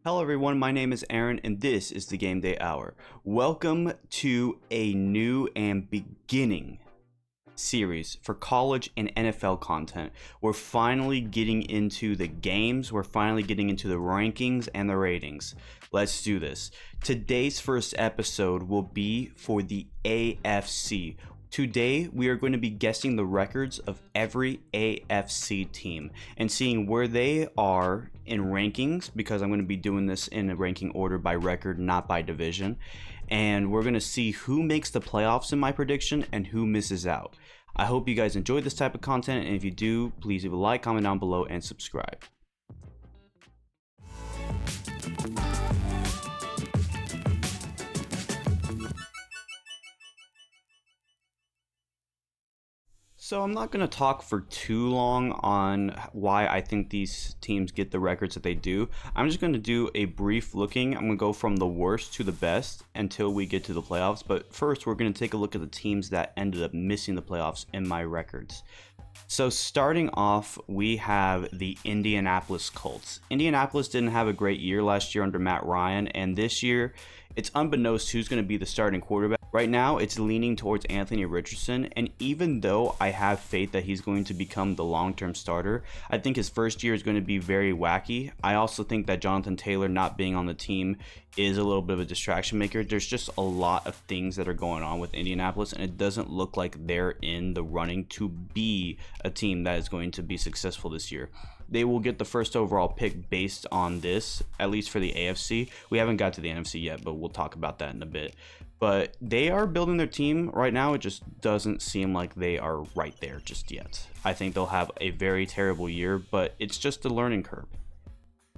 Hello everyone, my name is Aaron and this is the Game Day Hour. Welcome to a new and beginning series for college and NFL content. We're finally getting into the games, we're finally getting into the rankings and the ratings. Let's do this. Today's first episode will be for the AFC. Today, we are going to be guessing the records of every AFC team and seeing where they are in rankings, because I'm going to be doing this in a ranking order by record, not by division. And we're going to see who makes the playoffs in my prediction and who misses out. I hope you guys enjoyed this type of content, and if you do, please leave a like, comment down below, and subscribe. So I'm not going to talk for too long on why I think these teams get the records that they do. I'm just going to do a brief looking. I'm going to go from the worst to the best until we get to the playoffs. But first, we're going to take a look at the teams that ended up missing the playoffs in my records. So starting off, we have the Indianapolis Colts. Indianapolis didn't have a great year last year under Matt Ryan, and this year, it's unbeknownst who's going to be the starting quarterback. Right now, it's leaning towards Anthony Richardson, and even though I have faith that he's going to become the long-term starter, I think his first year is going to be very wacky. I also think that Jonathan Taylor not being on the team is a little bit of a distraction maker. There's just a lot of things that are going on with Indianapolis, and it doesn't look like they're in the running to be a team that is going to be successful this year. They will get the first overall pick based on this, at least for the AFC. We haven't got to the NFC yet, but we'll talk about that in a bit. But they are building their team right now. It just doesn't seem like they are right there just yet. I think they'll have a very terrible year, but it's just a learning curve.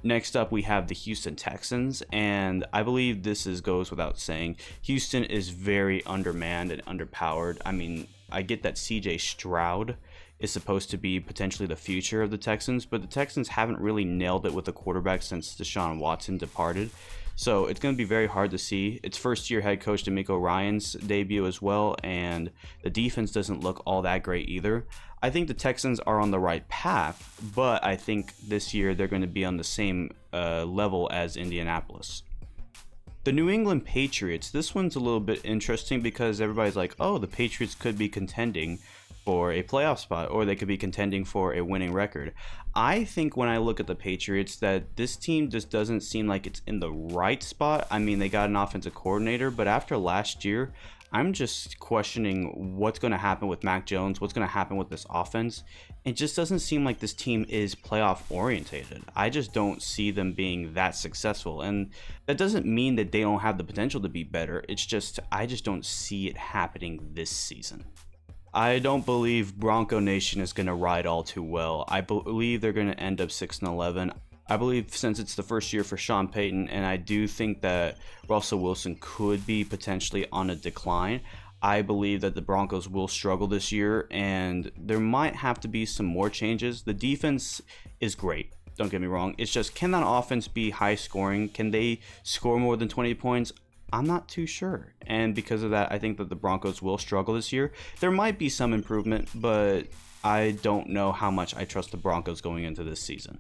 Next up, we have the Houston Texans, and I believe this goes without saying. Houston is very undermanned and underpowered. I mean, I get that CJ Stroud is supposed to be potentially the future of the Texans, but the Texans haven't really nailed it with a quarterback since Deshaun Watson departed. So it's going to be very hard to see. It's first-year head coach DeMeco Ryans' debut as well, and the defense doesn't look all that great either. I think the Texans are on the right path, but I think this year they're going to be on the same level as Indianapolis. The New England Patriots, this one's a little bit interesting because everybody's like, oh, the Patriots could be contending for a playoff spot, or they could be contending for a winning record. I think when I look at the Patriots that this team just doesn't seem like it's in the right spot. I mean, they got an offensive coordinator, but after last year, I'm just questioning what's going to happen with Mac Jones, what's going to happen with this offense. It just doesn't seem like this team is playoff orientated. I just don't see them being that successful, and that doesn't mean that they don't have the potential to be better. It's just I just don't see it happening this season. I don't believe Bronco Nation is going to ride all too well. I believe they're going to end up 6-11. I believe since it's the first year for Sean Payton, and I do think that Russell Wilson could be potentially on a decline, I believe that the Broncos will struggle this year, and there might have to be some more changes. The defense is great. Don't get me wrong. It's just, can that offense be high scoring? Can they score more than 20 points? I'm not too sure, and because of that, I think that the Broncos will struggle this year. There might be some improvement, but I don't know how much I trust the Broncos going into this season.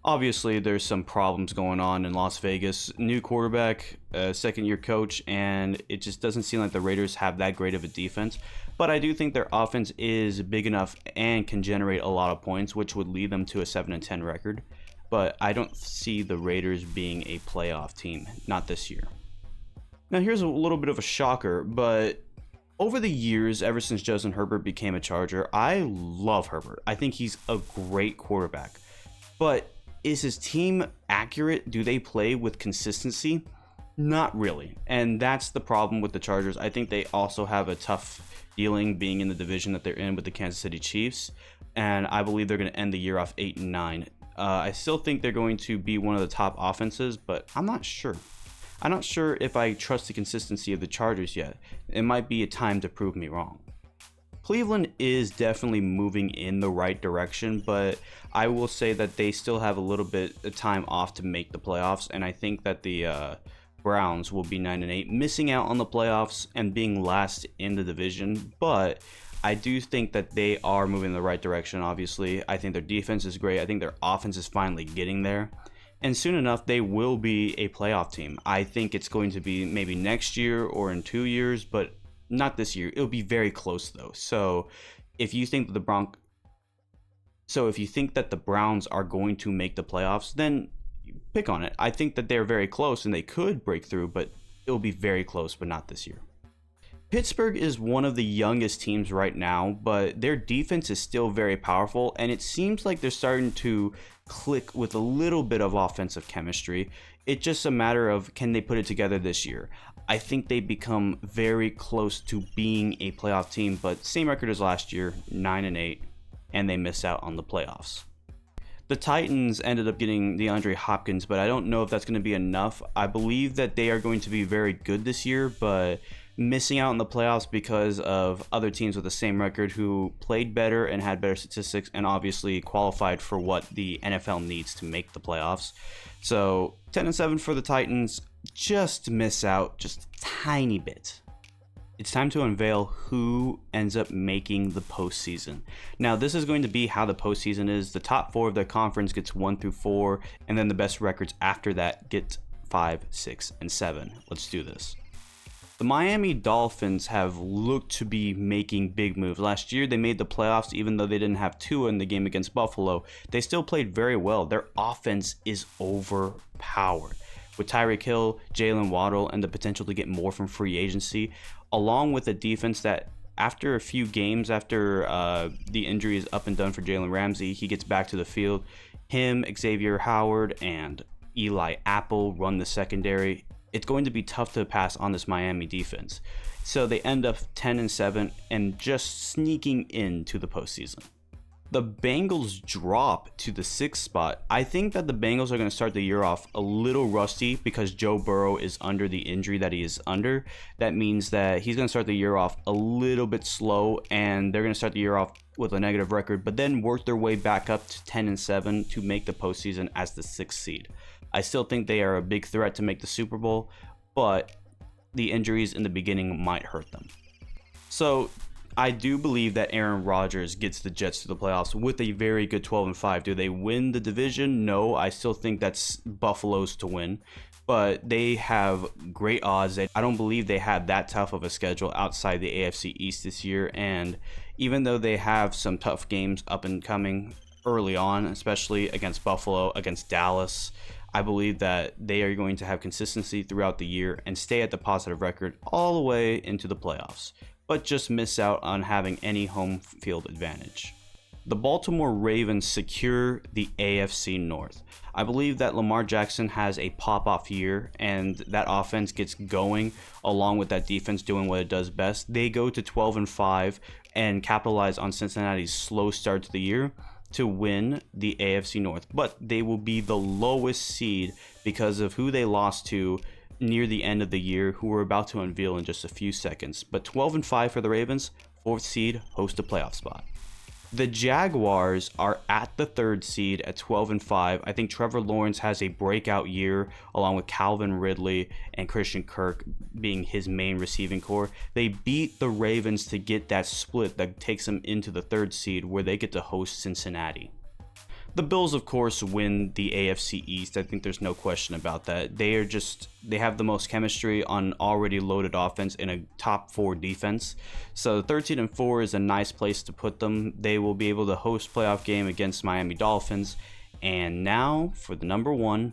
Obviously, there's some problems going on in Las Vegas. New quarterback, second-year coach, and it just doesn't seem like the Raiders have that great of a defense. But I do think their offense is big enough and can generate a lot of points, which would lead them to a 7-10 record. But I don't see the Raiders being a playoff team, not this year. Now, here's a little bit of a shocker, but over the years, ever since Justin Herbert became a Charger, I love Herbert. I think he's a great quarterback. But is his team accurate? Do they play with consistency? Not really. And that's the problem with the Chargers. I think they also have a tough dealing being in the division that they're in with the Kansas City Chiefs. And I believe they're going to end the year off 8-9. I still think they're going to be one of the top offenses, but I'm not sure. I'm not sure if I trust the consistency of the Chargers yet. It might be a time to prove me wrong. Cleveland is definitely moving in the right direction, but I will say that they still have a little bit of time off to make the playoffs, and I think that the Browns will be 9-8, missing out on the playoffs and being last in the division, but I do think that they are moving in the right direction, obviously. I think their defense is great. I think their offense is finally getting there. And soon enough, they will be a playoff team. I think it's going to be maybe next year or in 2 years, but not this year. It'll be very close though. So if you think that the Browns are going to make the playoffs, then pick on it. I think that they're very close and they could break through, but it'll be very close, but not this year. Pittsburgh is one of the youngest teams right now, but their defense is still very powerful, and it seems like they're starting to click with a little bit of offensive chemistry. It's just a matter of, can they put it together this year? I think they become very close to being a playoff team, but same record as last year, 9-8, and they miss out on the playoffs. The Titans ended up getting DeAndre Hopkins, but I don't know if that's going to be enough. I believe that they are going to be very good this year, but missing out in the playoffs because of other teams with the same record who played better and had better statistics and obviously qualified for what the NFL needs to make the playoffs. So 10-7 for the Titans, just miss out just a tiny bit. It's time to unveil who ends up making the postseason. Now, this is going to be how the postseason is. The top 4 of their conference gets 1 through 4, and then the best records after that get 5, 6, and 7. Let's do this. The Miami Dolphins have looked to be making big moves. Last year, they made the playoffs even though they didn't have Tua in the game against Buffalo. They still played very well. Their offense is overpowered. With Tyreek Hill, Jalen Waddle, and the potential to get more from free agency, along with a defense that after a few games, after the injury is up and done for Jalen Ramsey, he gets back to the field. Him, Xavier Howard, and Eli Apple run the secondary. It's going to be tough to pass on this Miami defense. So they end up 10-7 and just sneaking into the postseason. The Bengals drop to the 6th spot. I think that the Bengals are going to start the year off a little rusty because Joe Burrow is under the injury that he is under. That means that he's going to start the year off a little bit slow, and they're going to start the year off with a negative record, but then work their way back up to 10-7 to make the postseason as the 6th seed. I still think they are a big threat to make the Super Bowl, but the injuries in the beginning might hurt them. So I do believe that Aaron Rodgers gets the Jets to the playoffs with a very good 12-5. Do they win the division? No, I still think that's Buffalo's to win, but they have great odds. I don't believe they have that tough of a schedule outside the AFC East this year, and even though they have some tough games up and coming early on, especially against Buffalo, against Dallas, I believe that they are going to have consistency throughout the year and stay at the positive record all the way into the playoffs, but just miss out on having any home field advantage. The Baltimore Ravens secure the AFC North. I believe that Lamar Jackson has a pop-off year and that offense gets going along with that defense doing what it does best. They go to 12-5 and capitalize on Cincinnati's slow start to the year to win the AFC North, but they will be the lowest seed because of who they lost to near the end of the year, who we're about to unveil in just a few seconds. But 12-5 for the Ravens, 4th seed, host a playoff spot. The Jaguars are at the 3rd seed at 12-5. I think Trevor Lawrence has a breakout year along with Calvin Ridley and Christian Kirk being his main receiving core. They beat the Ravens to get that split that takes them into the 3rd seed where they get to host Cincinnati. The Bills, of course, win the AFC East. I think there's no question about that. They have the most chemistry on already loaded offense and a top 4 defense. So 13-4 is a nice place to put them. They will be able to host playoff game against Miami Dolphins. And now for the number 1,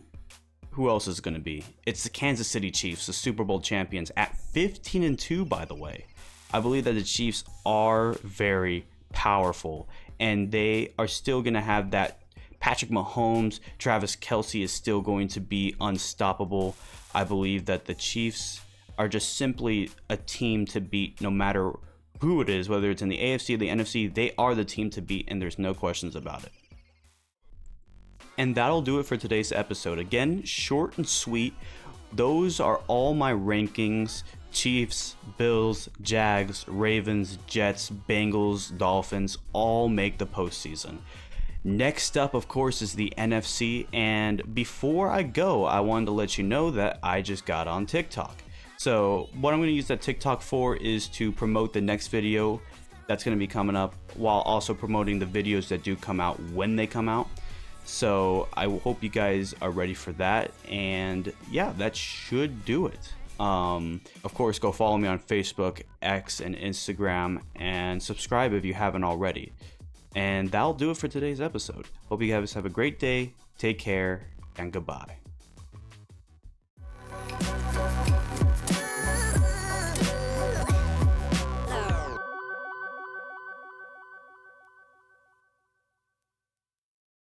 who else is going to be? It's the Kansas City Chiefs, the Super Bowl champions at 15-2, by the way. I believe that the Chiefs are very powerful and they are still going to have that Patrick Mahomes, Travis Kelce is still going to be unstoppable. I believe that the Chiefs are just simply a team to beat no matter who it is, whether it's in the AFC or the NFC. They are the team to beat, and there's no questions about it. And that'll do it for today's episode. Again, short and sweet. Those are all my rankings. Chiefs, Bills, Jags, Ravens, Jets, Bengals, Dolphins all make the postseason. Next up, of course, is the NFC, and before I go, I wanted to let you know that I just got on TikTok. So what I'm going to use that TikTok for is to promote the next video that's going to be coming up, while also promoting the videos that do come out when they come out. So I hope you guys are ready for that. And yeah, that should do it. Of course, go follow me on Facebook, X, and Instagram, and subscribe if you haven't already. And that'll do it for today's episode. Hope you guys have a great day. Take care, and goodbye.